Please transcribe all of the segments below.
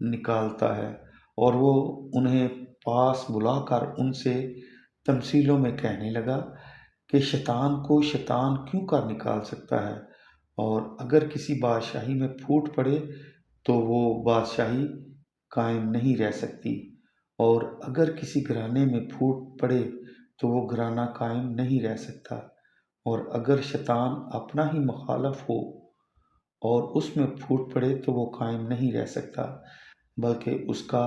نکالتا ہے، اور وہ انہیں پاس بلا کر ان سے تمثیلوں میں کہنے لگا کہ شیطان کو شیطان کیوں کر نکال سکتا ہے، اور اگر کسی بادشاہی میں پھوٹ پڑے تو وہ بادشاہی قائم نہیں رہ سکتی، اور اگر کسی گھرانے میں پھوٹ پڑے تو وہ گھرانہ قائم نہیں رہ سکتا، اور اگر شیطان اپنا ہی مخالف ہو اور اس میں پھوٹ پڑے تو وہ قائم نہیں رہ سکتا، بلکہ اس کا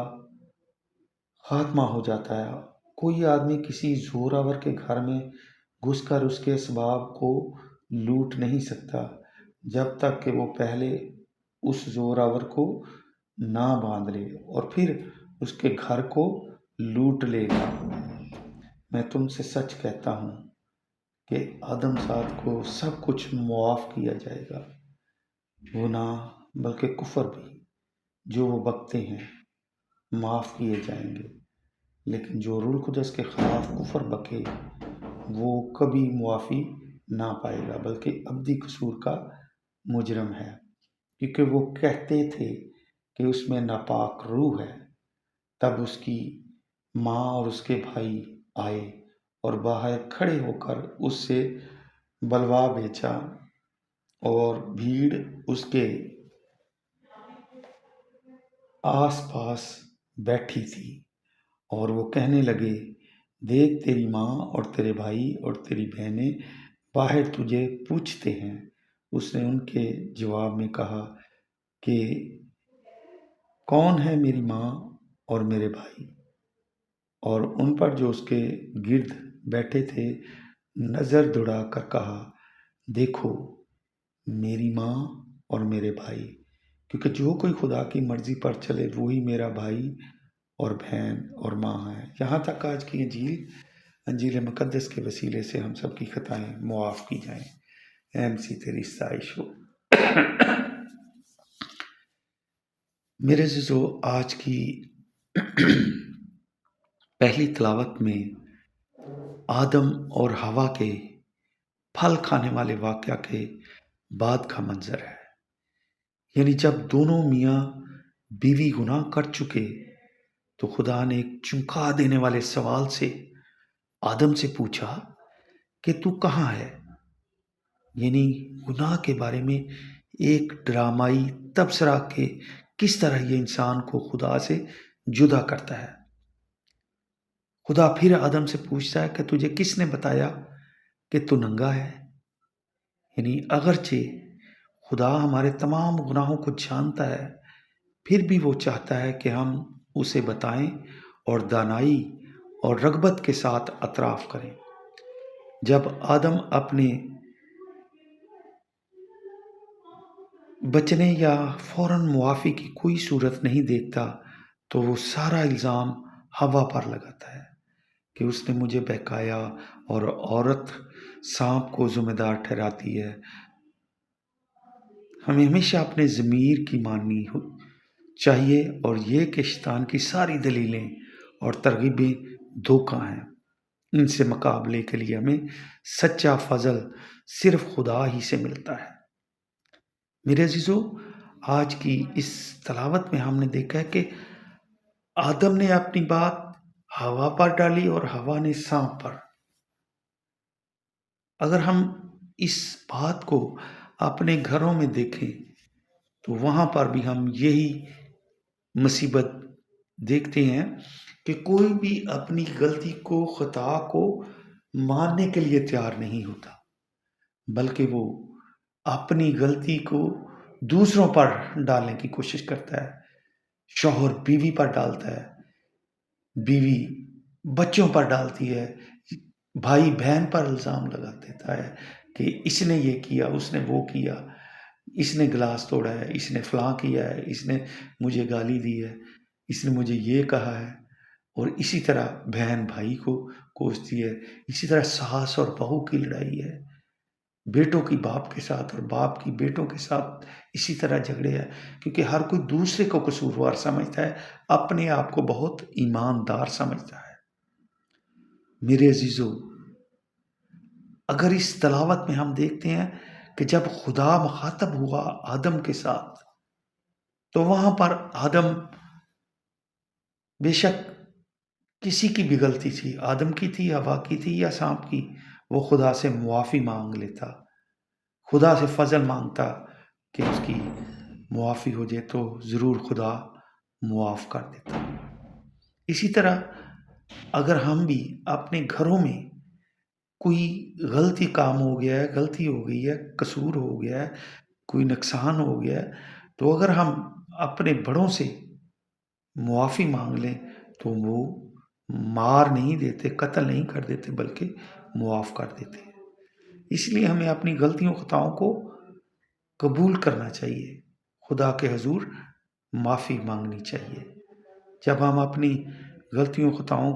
خاتمہ ہو جاتا ہے۔ کوئی آدمی کسی زوراور کے گھر میں گھس کر اس کے اسباب کو لوٹ نہیں سکتا جب تک کہ وہ پہلے اس زوراور کو نہ باندھ لے، اور پھر اس کے گھر کو لوٹ لے گا۔ میں تم سے سچ کہتا ہوں کہ آدم ذات کو سب کچھ معاف کیا جائے گا، وہ نہ بلکہ کفر بھی جو وہ بکتے ہیں معاف کیے جائیں گے، لیکن جو روح القدس کے خلاف کفر بکے وہ کبھی معافی نہ پائے گا، بلکہ ابدی قصور کا مجرم ہے، کیونکہ وہ کہتے تھے کہ اس میں ناپاک روح ہے۔ تب اس کی ماں اور اس کے بھائی آئے اور باہر کھڑے ہو کر اس سے بلوا بیچا، اور بھیڑ اس کے آس پاس بیٹھی تھی، اور وہ کہنے لگے، دیکھ تیری ماں اور تیرے بھائی اور تیری بہنیں باہر تجھے پوچھتے ہیں۔ اس نے ان کے جواب میں کہا کہ کون ہے میری ماں اور میرے بھائی؟ اور ان پر جو اس کے گرد بیٹھے تھے نظر دوڑا کر کہا، دیکھو میری ماں اور میرے بھائی، کیونکہ جو کوئی خدا کی مرضی پر چلے وہی میرا بھائی اور بہن اور ماں ہے۔ یہاں تک آج کی انجیل مقدس کے وسیلے سے ہم سب کی خطائیں معاف کی جائیں۔ اے مسیح تیری ستائش ہو۔ میرے عزیزو، آج کی پہلی تلاوت میں آدم اور حوا کے پھل کھانے والے واقعہ کے بعد کا منظر ہے، یعنی جب دونوں میاں بیوی گناہ کر چکے تو خدا نے ایک چونکا دینے والے سوال سے آدم سے پوچھا کہ تو کہاں ہے؟ یعنی گناہ کے بارے میں ایک ڈرامائی تبصرہ کہ کس طرح یہ انسان کو خدا سے جدا کرتا ہے۔ خدا پھر آدم سے پوچھتا ہے کہ تجھے کس نے بتایا کہ تو ننگا ہے؟ یعنی اگرچہ خدا ہمارے تمام گناہوں کو جانتا ہے، پھر بھی وہ چاہتا ہے کہ ہم اسے بتائیں اور دانائی اور رغبت کے ساتھ اعتراف کریں۔ جب آدم اپنے بچنے یا فوراً معافی کی کوئی صورت نہیں دیکھتا تو وہ سارا الزام حوا پر لگاتا ہے کہ اس نے مجھے بہکایا، اور عورت سانپ کو ذمہ دار ٹھہراتی ہے۔ ہمیں ہمیشہ اپنے ضمیر کی ماننی چاہیے، اور یہ کہ شیطان کی ساری دلیلیں اور ترغیبیں دھوکہ ہیں۔ ان سے مقابلے کے لیے ہمیں سچا فضل صرف خدا ہی سے ملتا ہے۔ میرے عزیزو، آج کی اس تلاوت میں ہم نے دیکھا ہے کہ آدم نے اپنی بات حوا پر ڈالی اور حوا نے سانپ پر۔ اگر ہم اس بات کو اپنے گھروں میں دیکھیں تو وہاں پر بھی ہم یہی مصیبت دیکھتے ہیں کہ کوئی بھی اپنی غلطی کو، خطا کو ماننے کے لیے تیار نہیں ہوتا، بلکہ وہ اپنی غلطی کو دوسروں پر ڈالنے کی کوشش کرتا ہے۔ شوہر بیوی پر ڈالتا ہے، بیوی بچوں پر ڈالتی ہے، بھائی بہن پر الزام لگا دیتا ہے کہ اس نے یہ کیا، اس نے وہ کیا، اس نے گلاس توڑا ہے، اس نے فلاں کیا ہے، اس نے مجھے گالی دی ہے، اس نے مجھے یہ کہا ہے، اور اسی طرح بہن بھائی کو کوستی ہے۔ اسی طرح ساس اور بہو کی لڑائی ہے، بیٹوں کی باپ کے ساتھ اور باپ کی بیٹوں کے ساتھ اسی طرح جھگڑے ہیں، کیونکہ ہر کوئی دوسرے کو قصوروار سمجھتا ہے، اپنے آپ کو بہت ایماندار سمجھتا ہے۔ میرے عزیزو، اگر اس تلاوت میں ہم دیکھتے ہیں کہ جب خدا مخاطب ہوا آدم کے ساتھ تو وہاں پر آدم بے شک کسی کی بھی غلطی تھی، آدم کی تھی، حوا کی تھی یا سانپ کی، وہ خدا سے معافی مانگ لیتا، خدا سے فضل مانگتا کہ اس کی معافی ہو جائے، تو ضرور خدا معاف کر دیتا۔ اسی طرح اگر ہم بھی اپنے گھروں میں کوئی غلطی کام ہو گیا ہے، غلطی ہو گئی ہے، قصور ہو گیا ہے، کوئی نقصان ہو گیا ہے، تو اگر ہم اپنے بڑوں سے معافی مانگ لیں تو وہ مار نہیں دیتے، قتل نہیں کر دیتے، بلکہ معاف کر دیتے ہیں۔ اس لیے ہمیں اپنی غلطیوں خطاؤں کو قبول کرنا چاہیے، خدا کے حضور معافی مانگنی چاہیے۔ جب ہم اپنی غلطیوں خطاؤں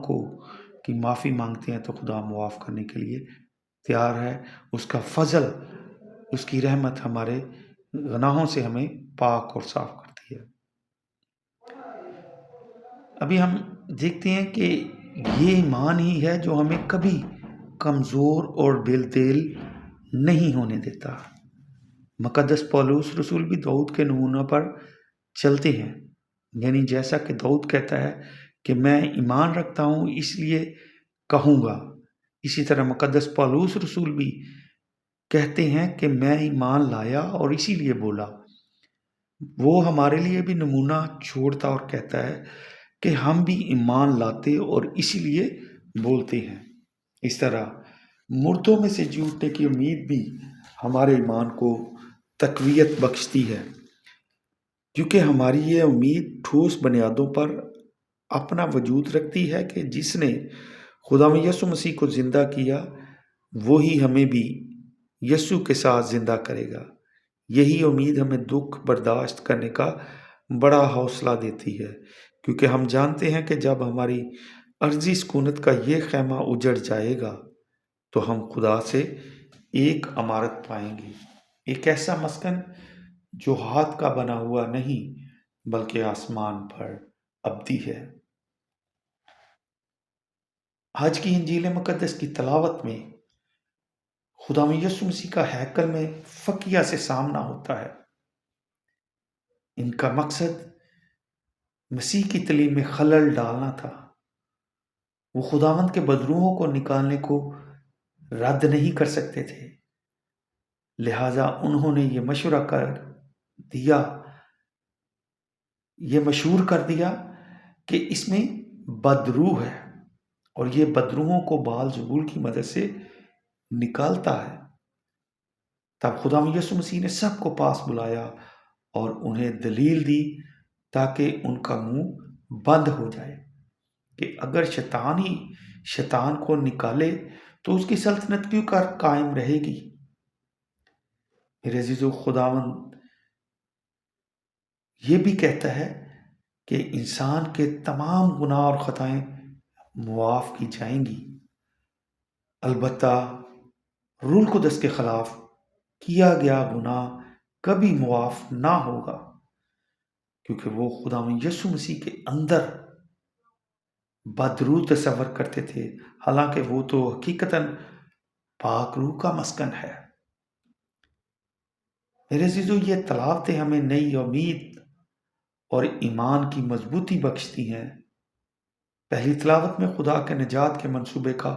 کی معافی مانگتے ہیں تو خدا معاف کرنے کے لیے تیار ہے۔ اس کا فضل، اس کی رحمت ہمارے گناہوں سے ہمیں پاک اور صاف کرتی ہے۔ ابھی ہم دیکھتے ہیں کہ یہ ایمان ہی ہے جو ہمیں کبھی کمزور اور بے دل نہیں ہونے دیتا۔ مقدس پولس رسول بھی داؤد کے نمونہ پر چلتے ہیں، یعنی جیسا کہ داؤد کہتا ہے کہ میں ایمان رکھتا ہوں اس لیے کہوں گا، اسی طرح مقدس پولس رسول بھی کہتے ہیں کہ میں ایمان لایا اور اسی لیے بولا۔ وہ ہمارے لیے بھی نمونہ چھوڑتا اور کہتا ہے کہ ہم بھی ایمان لاتے اور اسی لیے بولتے ہیں۔ اس طرح مردوں میں سے جی اٹھنے کی امید بھی ہمارے ایمان کو تقویت بخشتی ہے، کیونکہ ہماری یہ امید ٹھوس بنیادوں پر اپنا وجود رکھتی ہے کہ جس نے خدا یسوع مسیح کو زندہ کیا وہی ہمیں بھی یسوع کے ساتھ زندہ کرے گا۔ یہی امید ہمیں دکھ برداشت کرنے کا بڑا حوصلہ دیتی ہے، کیونکہ ہم جانتے ہیں کہ جب ہماری عرضی سکونت کا یہ خیمہ اجڑ جائے گا تو ہم خدا سے ایک عمارت پائیں گے، ایک ایسا مسکن جو ہاتھ کا بنا ہوا نہیں بلکہ آسمان پر ابدی ہے۔ آج کی انجیل مقدس کی تلاوت میں خدا یسوع مسیح کا ہیکل میں فقیہ سے سامنا ہوتا ہے۔ ان کا مقصد مسیح کی تعلیم میں خلل ڈالنا تھا۔ وہ خداوند کے بدروحوں کو نکالنے کو رد نہیں کر سکتے تھے، لہٰذا انہوں نے یہ مشورہ یہ مشہور کر دیا کہ اس میں بدروح ہے اور یہ بدروحوں کو بال زبول کی مدد سے نکالتا ہے۔ تب خدا یسوع مسیح نے سب کو پاس بلایا اور انہیں دلیل دی تاکہ ان کا منہ بند ہو جائے کہ اگر شیطان ہی شیطان کو نکالے تو اس کی سلطنت کیوں قائم رہے گی۔ میرے عزیزو، خداوند یہ بھی کہتا ہے کہ انسان کے تمام گناہ اور خطائیں معاف کی جائیں گی، البتہ روح القدس کے خلاف کیا گیا گناہ کبھی معاف نہ ہوگا، کیونکہ وہ خدا یسوع مسیح کے اندر بدروح تصور کرتے تھے، حالانکہ وہ تو حقیقتاً پاک روح کا مسکن ہے۔ میرے عزیزو، یہ تلاوتیں ہمیں نئی امید اور ایمان کی مضبوطی بخشتی ہیں۔ پہلی تلاوت میں خدا کے نجات کے منصوبے کا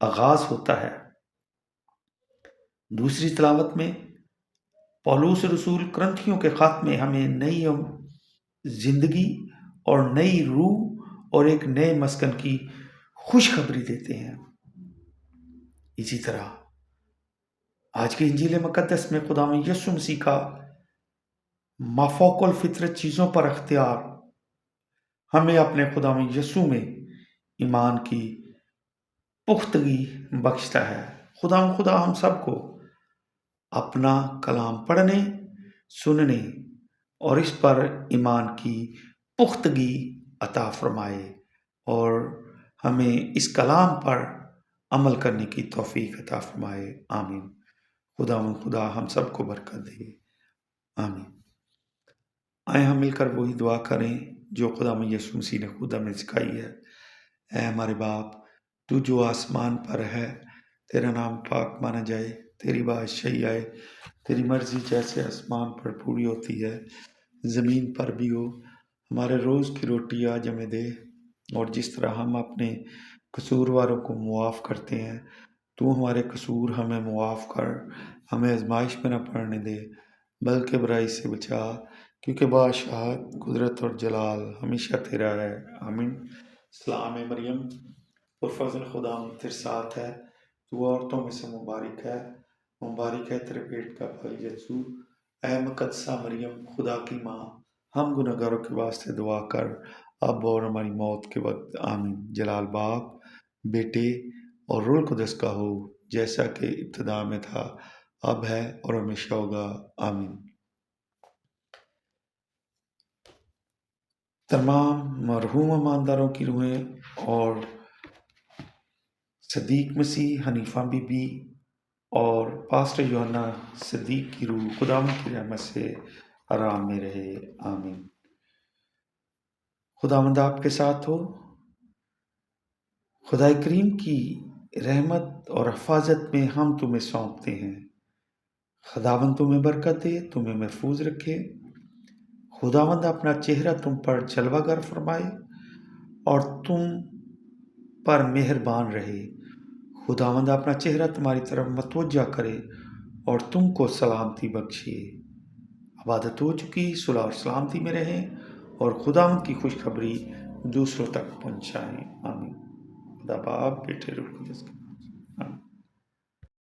آغاز ہوتا ہے۔ دوسری تلاوت میں پولس رسول کرنتھیوں کے خط میں ہمیں نئی زندگی اور نئی روح اور ایک نئے مسکن کی خوشخبری دیتے ہیں۔ اسی طرح آج کی انجیل مقدس میں خدا یسوع مسیح کا مافوق الفطرت چیزوں پر اختیار ہمیں اپنے خدا یسوع میں ایمان کی پختگی بخشتا ہے۔ خدا ہم سب کو اپنا کلام پڑھنے، سننے اور اس پر ایمان کی پختگی عطا فرمائے اور ہمیں اس کلام پر عمل کرنے کی توفیق عطا فرمائے۔ آمین۔ خدا ہم سب کو برکت دے۔ آمین۔ آئیں ہم مل کر وہی دعا کریں جو خدا یسوع مسیح نے خود ہمیں سکھائی ہے۔ اے ہمارے باپ، تو جو آسمان پر ہے، تیرا نام پاک مانا جائے، تیری بادشاہی آئے، تیری مرضی جیسے آسمان پر پوری ہوتی ہے زمین پر بھی ہو۔ ہمارے روز کی روٹی آج ہمیں دے، اور جس طرح ہم اپنے قصورواروں کو معاف کرتے ہیں تو ہمارے قصور ہمیں معاف کر، ہمیں آزمائش میں نہ پڑنے دے بلکہ برائی سے بچا، کیونکہ بادشاہت، قدرت اور جلال ہمیشہ تیرا ہے، آمین۔ سلام مریم، پرفضل خدا تیرے ساتھ ہے، تو عورتوں میں سے مبارک ہے، مبارک ہے تیرے پیٹ کا پھل یسوع۔ اے مقدسہ مریم، خدا کی ماں، ہم گنہگاروں کے واسطے دعا کر، اب اور ہماری موت کے وقت، آمین۔ جلال باپ، بیٹے اور روح القدس کا ہو، جیسا کہ ابتدا میں تھا، اب ہے اور ہمیشہ ہوگا، آمین۔ تمام مرحوم ایمانداروں کی روحیں اور صدیق مسیح، حنیفہ بی بی اور پاسٹر یوحنا صدیق کی روح خداوند کی رحمت سے آرام میں رہے، آمین۔ خداوند آپ کے ساتھ ہو، خدا کریم کی رحمت اور حفاظت میں ہم تمہیں سونپتے ہیں۔ خداوند تمہیں برکت دے، تمہیں محفوظ رکھے، خداوند اپنا چہرہ تم پر جلوہ گر فرمائے اور تم پر مہربان رہے، خداوند اپنا چہرہ تمہاری طرف متوجہ کرے اور تم کو سلامتی بخشے۔ عبادت ہو چکی، صلح اور سلامتی میں رہیں اور خداوند کی خوشخبری دوسروں تک پہنچائیں، آمین۔ خدا باپ، بیٹے، روح القدس